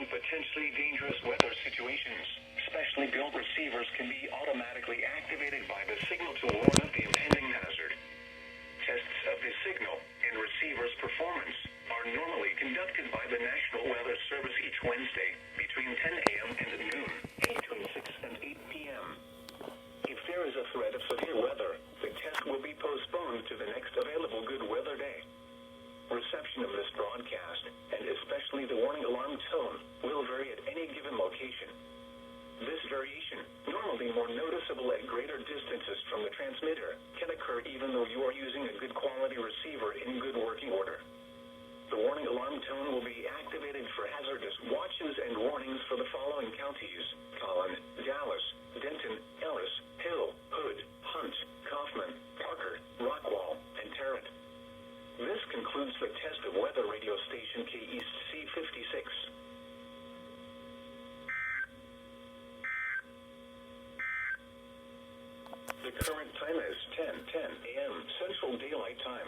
potentially dangerous weather situations. Specially built receivers can be automatically activated by the signal to warn of the impending hazard. Tests of the signal and receiver's performance are normally conducted by the National Weather Service each Wednesday between 10 a.m. and noon, between 6 and 8 p.m. If there is a threat of severe weather, the test will be postponed to the next available good weather day. Reception of this broadcast, and especially the warning alarm tone, will vary at any given location. This variation, normally more noticeable at greater distances from the transmitter, can occur even though you are using a good quality receiver in good working order. The warning alarm tone will be activated for hazardous watches and warnings for the following counties: Collin, Dallas, Denton, Ellis, Hill, Hood, Hunt, Kaufman, Parker, Rockwall, and Tarrant. This concludes the test of weather radio station KEAS-C56. The current time is 10:10 a.m. Central Daylight Time.